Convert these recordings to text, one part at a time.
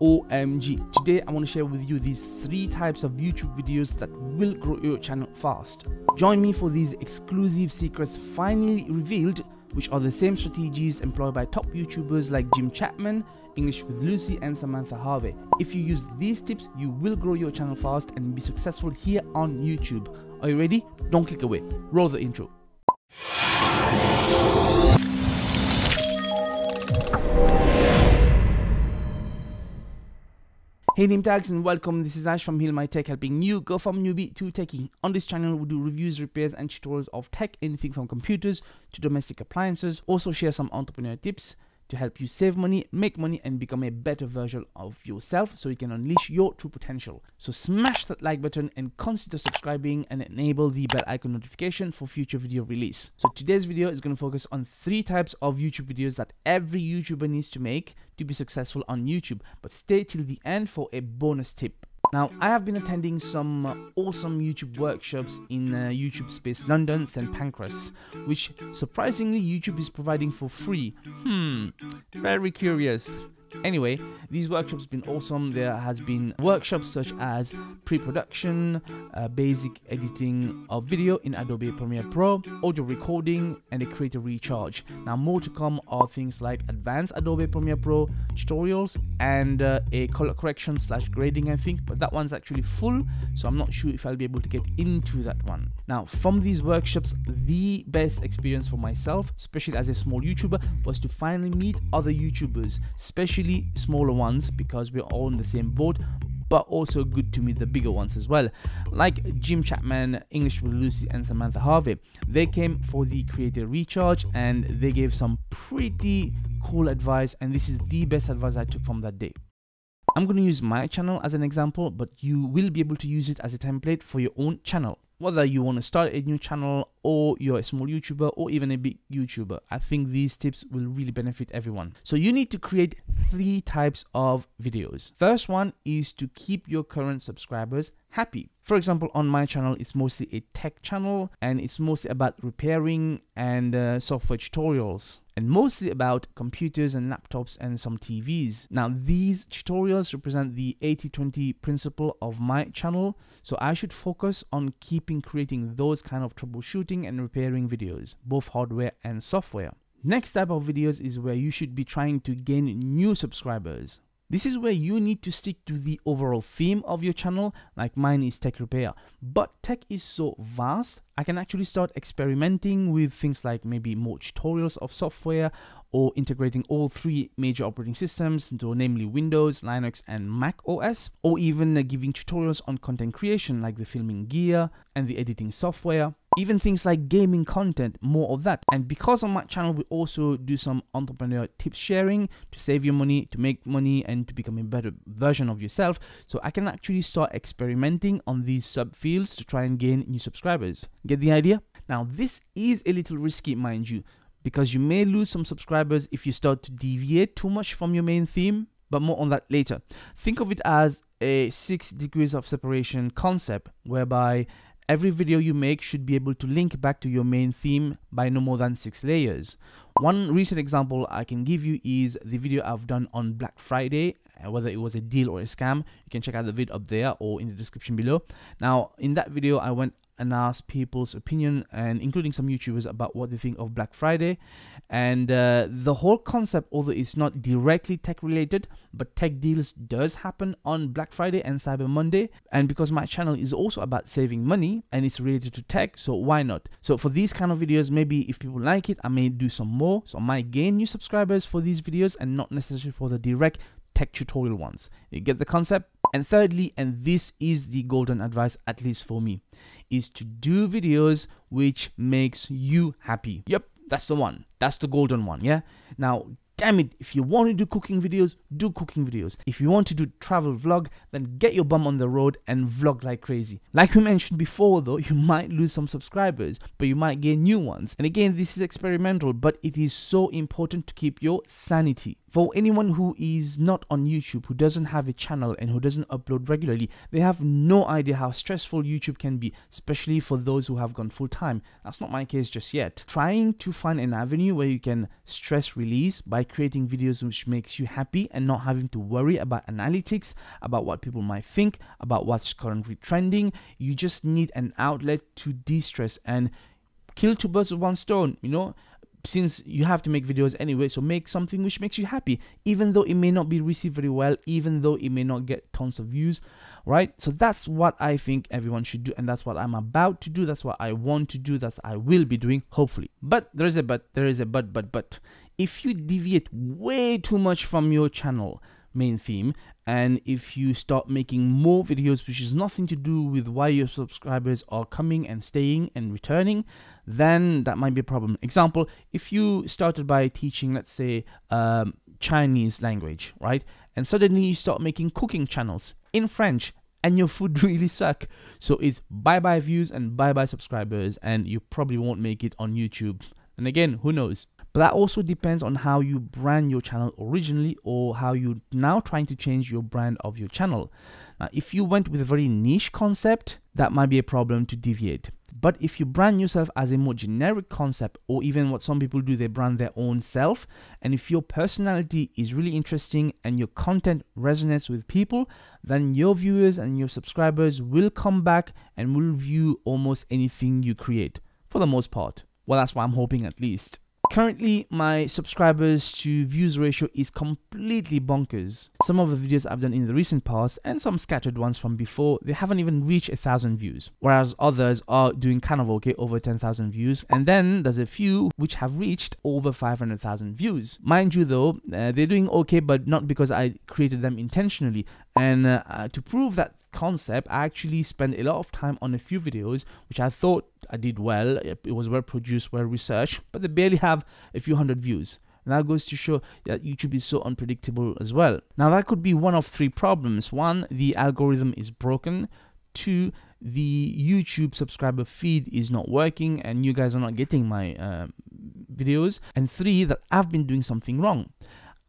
OMG. Today I want to share with you these 3 types of YouTube videos that will grow your channel fast. Join me for these exclusive secrets finally revealed, which are the same strategies employed by top YouTubers like Jim Chapman, English with Lucy, and Samantha Harvey. If you use these tips, you will grow your channel fast and be successful here on YouTube. Are you ready? Don't click away. Roll the intro. Hey name tags and welcome. This is Ash from HealMyTech, helping you go from newbie to techie. On this channel we do reviews, repairs and tutorials of tech, anything from computers to domestic appliances. Also share some entrepreneur tips to help you save money, make money and become a better version of yourself so you can unleash your true potential. So smash that like button and consider subscribing and enable the bell icon notification for future video release. So today's video is going to focus on 3 types of YouTube videos that every YouTuber needs to make to be successful on YouTube, but stay till the end for a bonus tip. Now, I have been attending some awesome YouTube workshops in YouTube Space London, St. Pancras, which surprisingly YouTube is providing for free. Very curious. Anyway, these workshops have been awesome. There has been workshops such as pre-production, basic editing of video in Adobe Premiere Pro, audio recording, and a creator recharge. Now, more to come are things like advanced Adobe Premiere Pro tutorials and a color correction / grading, I think, but that one's actually full, so I'm not sure if I'll be able to get into that one. Now, from these workshops, the best experience for myself, especially as a small YouTuber, was to finally meet other YouTubers, especially smaller ones, because we're all in the same boat, but also good to meet the bigger ones as well, like Jim Chapman, English with Lucy, and Samantha Harvey. They came for the creator recharge and they gave some pretty cool advice, and this is the best advice I took from that day. I'm going to use my channel as an example, but you will be able to use it as a template for your own channel. Whether you want to start a new channel or you're a small YouTuber or even a big YouTuber, I think these tips will really benefit everyone. So you need to create 3 types of videos. First one is to keep your current subscribers happy. For example, on my channel, it's mostly a tech channel and it's mostly about repairing and software tutorials, and mostly about computers and laptops and some TVs. Now, these tutorials represent the 80-20 principle of my channel, so I should focus on creating those kind of troubleshooting and repairing videos, both hardware and software. Next type of videos is where you should be trying to gain new subscribers. This is where you need to stick to the overall theme of your channel, like mine is tech repair. But tech is so vast, I can actually start experimenting with things like maybe more tutorials of software or integrating all 3 major operating systems, namely Windows, Linux, and Mac OS, or even giving tutorials on content creation like the filming gear and the editing software. Even things like gaming content, more of that. And because on my channel we also do some entrepreneur tips sharing to save your money, to make money, and to become a better version of yourself, so I can actually start experimenting on these subfields to try and gain new subscribers. Get the idea? Now, this is a little risky, mind you, because you may lose some subscribers if you start to deviate too much from your main theme, but more on that later. Think of it as a 6 degrees of separation concept, whereby every video you make should be able to link back to your main theme by no more than 6 layers. One recent example I can give you is the video I've done on Black Friday, whether it was a deal or a scam. You can check out the vid up there or in the description below. Now, in that video, I went and asked people's opinion, and including some YouTubers, about what they think of Black Friday. And the whole concept, although it's not directly tech related, but tech deals does happen on Black Friday and Cyber Monday. And because my channel is also about saving money and it's related to tech, so why not? So for these kind of videos, maybe if people like it, I may do some more. So I might gain new subscribers for these videos and not necessarily for the direct tech tutorial ones. You get the concept? And thirdly, and this is the golden advice, at least for me, is to do videos which makes you happy. Yep, that's the one. That's the golden one, yeah? Now, damn it, if you want to do cooking videos, do cooking videos. If you want to do travel vlog, then get your bum on the road and vlog like crazy. Like we mentioned before though, you might lose some subscribers, but you might gain new ones. And again, this is experimental, but it is so important to keep your sanity. For anyone who is not on YouTube, who doesn't have a channel and who doesn't upload regularly, they have no idea how stressful YouTube can be, especially for those who have gone full time. That's not my case just yet. Trying to find an avenue where you can stress release by creating videos which makes you happy and not having to worry about analytics, about what people might think, about what's currently trending. You just need an outlet to de-stress and kill two birds with one stone, you know, since you have to make videos anyway. So make something which makes you happy, even though it may not be received very well, even though it may not get tons of views, right? So that's what I think everyone should do, and that's what I'm about to do. That's what I want to do. That's what I will be doing, hopefully. But there is a but. If you deviate way too much from your channel main theme, and if you start making more videos which is nothing to do with why your subscribers are coming and staying and returning, then that might be a problem. Example, if you started by teaching, let's say, Chinese language, right, and suddenly you start making cooking channels in French and your food really suck, so it's bye-bye views and bye-bye subscribers, and you probably won't make it on YouTube. And again, who knows? But that also depends on how you brand your channel originally, or how you're now trying to change your brand of your channel. Now, if you went with a very niche concept, that might be a problem to deviate. But if you brand yourself as a more generic concept, or even what some people do, they brand their own self, and if your personality is really interesting and your content resonates with people, then your viewers and your subscribers will come back and will view almost anything you create, for the most part. Well, that's what I'm hoping, at least. Currently, my subscribers to views ratio is completely bonkers. Some of the videos I've done in the recent past, and some scattered ones from before, they haven't even reached 1,000 views, whereas others are doing kind of okay, over 10,000 views. And then there's a few which have reached over 500,000 views. Mind you though, they're doing okay, but not because I created them intentionally. And to prove that concept, I actually spent a lot of time on a few videos which I thought I did well. It was well produced, well researched, but they barely have a few hundred views. And that goes to show that YouTube is so unpredictable as well. Now, that could be one of three problems. One, the algorithm is broken. Two, the YouTube subscriber feed is not working and you guys are not getting my videos. And three, that I've been doing something wrong.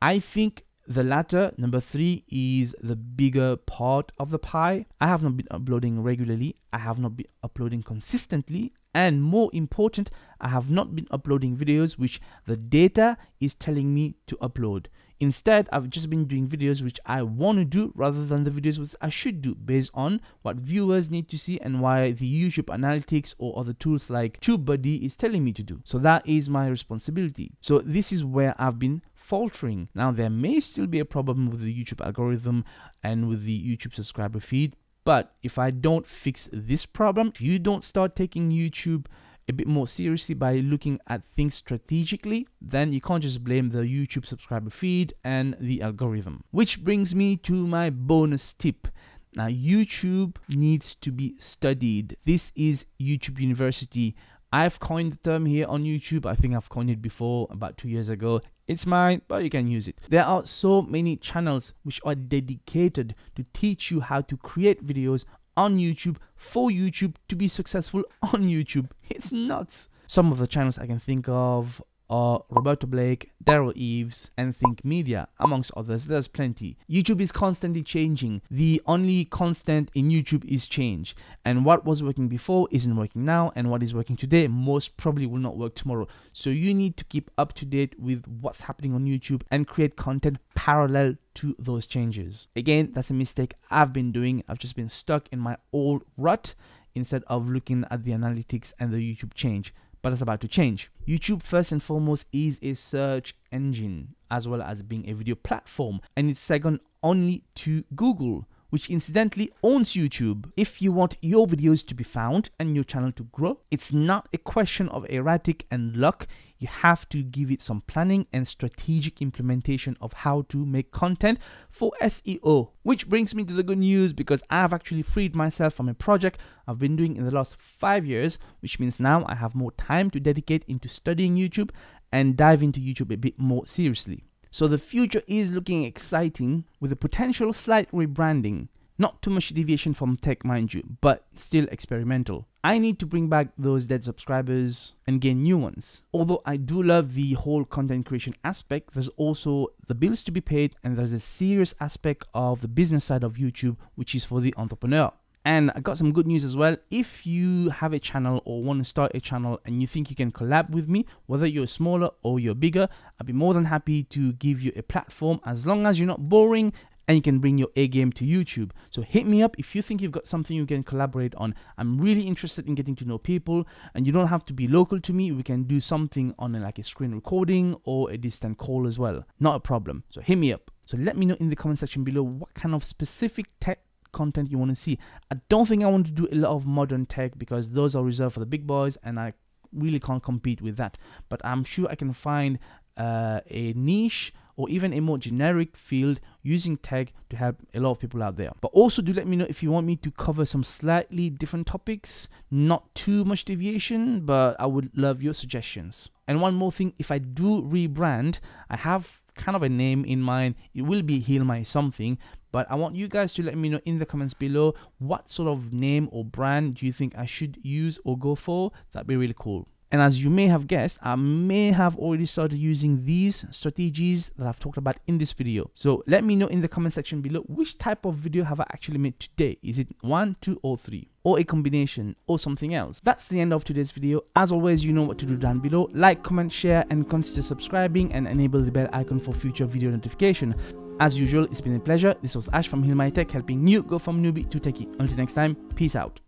I think the latter, number three, is the bigger part of the pie. I have not been uploading regularly. I have not been uploading consistently. And more important, I have not been uploading videos which the data is telling me to upload. Instead, I've just been doing videos which I want to do rather than the videos which I should do based on what viewers need to see and why the YouTube analytics or other tools like TubeBuddy is telling me to do. So that is my responsibility. So this is where I've been faltering. Now, there may still be a problem with the YouTube algorithm and with the YouTube subscriber feed, but if I don't fix this problem, if you don't start taking YouTube a bit more seriously by looking at things strategically, then you can't just blame the YouTube subscriber feed and the algorithm. Which brings me to my bonus tip. Now, YouTube needs to be studied. This is YouTube University. I've coined the term here on YouTube. I think I've coined it before, about 2 years ago. It's mine, but you can use it. There are so many channels which are dedicated to teach you how to create videos on YouTube for YouTube to be successful on YouTube. It's nuts. Some of the channels I can think of are Roberto Blake, Daryl Eves, and Think Media, amongst others. There's plenty. YouTube is constantly changing. The only constant in YouTube is change. And what was working before isn't working now, and what is working today most probably will not work tomorrow. So you need to keep up to date with what's happening on YouTube and create content parallel to those changes. Again, that's a mistake I've been doing. I've just been stuck in my old rut instead of looking at the analytics and the YouTube change. But it's about to change. YouTube, first and foremost, is a search engine as well as being a video platform, and it's second only to Google, which incidentally owns YouTube. If you want your videos to be found and your channel to grow, it's not a question of erratic and luck. You have to give it some planning and strategic implementation of how to make content for SEO. Which brings me to the good news, because I've actually freed myself from a project I've been doing in the last 5 years, which means now I have more time to dedicate into studying YouTube and dive into YouTube a bit more seriously. So the future is looking exciting with a potential slight rebranding. Not too much deviation from tech, mind you, but still experimental. I need to bring back those dead subscribers and gain new ones. Although I do love the whole content creation aspect, there's also the bills to be paid, and there's a serious aspect of the business side of YouTube, which is for the entrepreneur. And I got some good news as well. If you have a channel or want to start a channel and you think you can collab with me, whether you're smaller or you're bigger, I'd be more than happy to give you a platform as long as you're not boring and you can bring your A game to YouTube. So hit me up if you think you've got something you can collaborate on. I'm really interested in getting to know people, and you don't have to be local to me. We can do something on like a screen recording or a distant call as well. Not a problem. So hit me up. So let me know in the comment section below what kind of specific tech content you want to see. I don't think I want to do a lot of modern tech because those are reserved for the big boys and I really can't compete with that. But I'm sure I can find a niche or even a more generic field using tech to help a lot of people out there. But also do let me know if you want me to cover some slightly different topics, not too much deviation, but I would love your suggestions. And one more thing, if I do rebrand, I have kind of a name in mind. It will be HealMy something, but I want you guys to let me know in the comments below what sort of name or brand do you think I should use or go for. That'd be really cool. And as you may have guessed, I may have already started using these strategies that I've talked about in this video. So let me know in the comment section below which type of video have I actually made today. Is it 1, 2, or 3? Or a combination, or something else? That's the end of today's video. As always, you know what to do down below. Like, comment, share, and consider subscribing and enable the bell icon for future video notification. As usual, it's been a pleasure. This was Ash from HealMyTech, helping you go from newbie to techie. Until next time, peace out.